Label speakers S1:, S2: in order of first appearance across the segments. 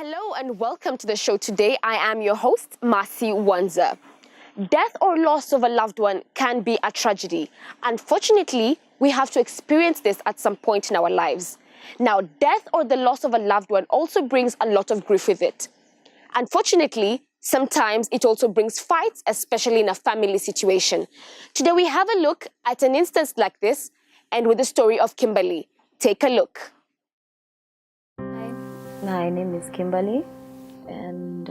S1: Hello and welcome to the show today. I am your host, Masi Wanza. Death or loss of a loved one can be a tragedy. Unfortunately, we have to experience this at some point in our lives. Now, death or the loss of a loved one also brings a lot of grief with it. Unfortunately, sometimes it also brings fights, especially in a family situation. Today, we have a look at an instance like this and with the story of Kimberly. Take a look.
S2: My name is Kimberly, and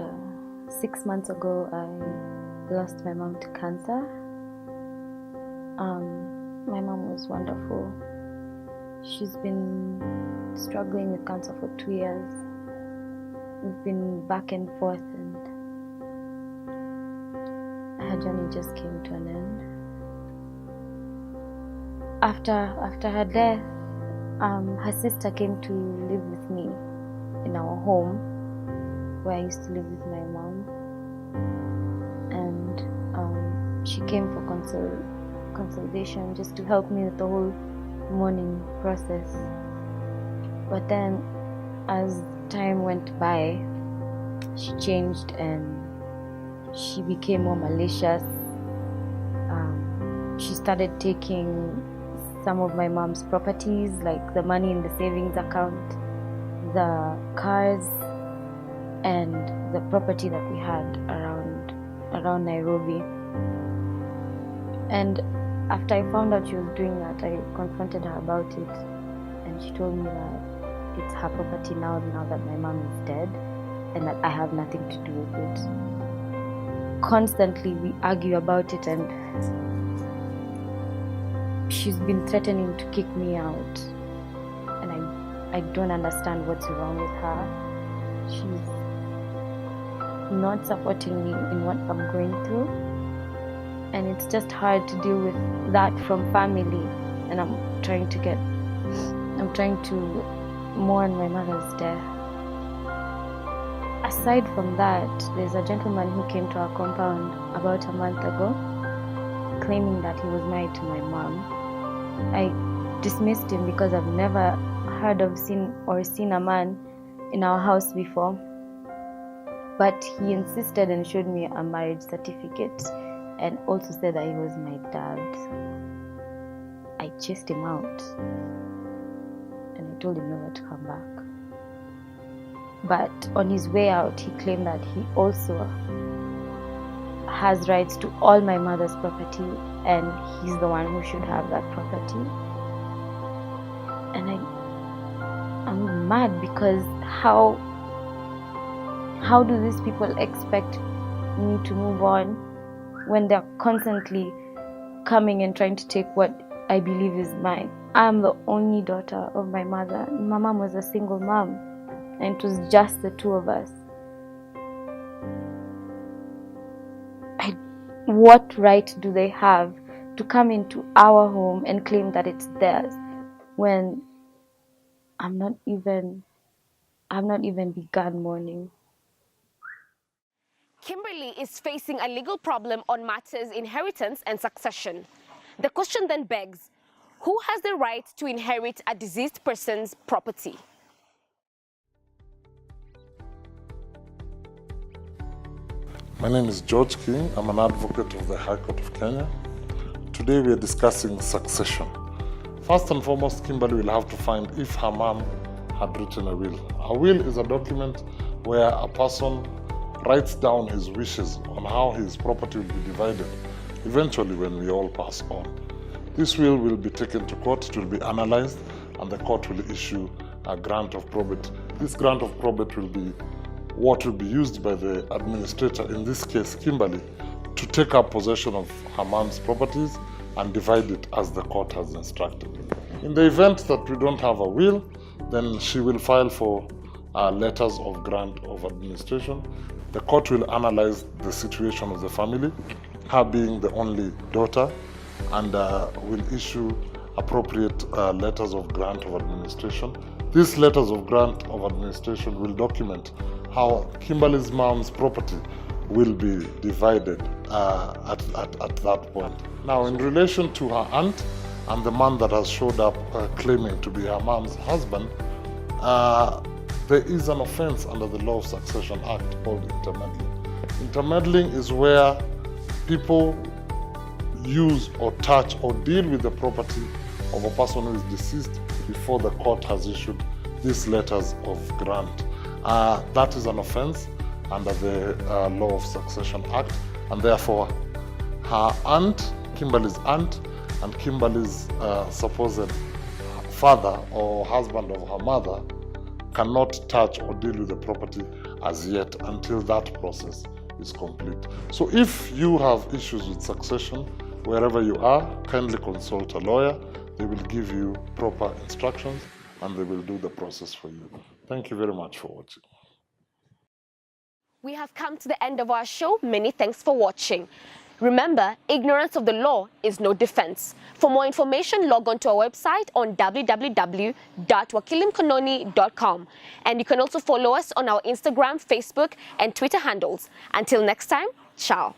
S2: 6 months ago I lost my mom to cancer. My mom was wonderful. She's been struggling with cancer for 2 years. We've been back and forth, and her journey just came to an end. After her death, her sister came to live with me in our home where I used to live with my mom, and she came for consultation just to help me with the whole mourning process. But then as time went by, she changed and she became more malicious. She started taking some of my mom's properties, like the money in the savings account, the cars, and the property that we had around Nairobi. And after I found out she was doing that, I confronted her about it, and she told me that it's her property now that my mom is dead, and that I have nothing to do with it. Constantly we argue about it, and she's been threatening to kick me out, and I don't understand what's wrong with her. She's not supporting me in what I'm going through, and it's just hard to deal with that from family. And I'm trying to mourn my mother's death. Aside from that, there's a gentleman who came to our compound about a month ago, claiming that he was married to my mom. I dismissed him because I've never heard of seen a man in our house before, but he insisted and showed me a marriage certificate and also said that he was my dad. I chased him out and I told him never to come back. But on his way out, he claimed that he also has rights to all my mother's property and he's the one who should have that property. And I'm mad because how do these people expect me to move on when they're constantly coming and trying to take what I believe is mine? I'm the only daughter of my mother. My mom was a single mom, and it was just the two of us. What right do they have to come into our home and claim that it's theirs when I've not even begun mourning?
S1: Kimberly is facing a legal problem on matters inheritance and succession. The question then begs, who has the right to inherit a deceased person's property?
S3: My name is George King. I'm an advocate of the High Court of Kenya. Today we are discussing succession. First and foremost, Kimberly will have to find if her mom had written a will. A will is a document where a person writes down his wishes on how his property will be divided, eventually when we all pass on. This will be taken to court, it will be analyzed, and the court will issue a grant of probate. This grant of probate will be what will be used by the administrator, in this case Kimberly, to take up possession of her mom's properties and divide it as the court has instructed. In the event that we don't have a will, then she will file for letters of grant of administration. The court will analyze the situation of the family, her being the only daughter, and will issue appropriate letters of grant of administration. These letters of grant of administration will document how Kimberly's mom's property will be divided at that point. Now, in relation to her aunt and the man that has showed up claiming to be her mom's husband, there is an offense under the Law of Succession Act called intermeddling. Intermeddling is where people use or touch or deal with the property of a person who is deceased before the court has issued these letters of grant. That is an offense under the Law of Succession Act, and therefore her aunt, Kimberly's aunt, and Kimberly's supposed father or husband of her mother cannot touch or deal with the property as yet until that process is complete. So if you have issues with succession, wherever you are, kindly consult a lawyer. They will give you proper instructions and they will do the process for you. Thank you very much for watching.
S1: We have come to the end of our show. Many thanks for watching. Remember, ignorance of the law is no defense. For more information, log on to our website on www.wakilimkononi.com. And you can also follow us on our Instagram, Facebook, and Twitter handles. Until next time, ciao.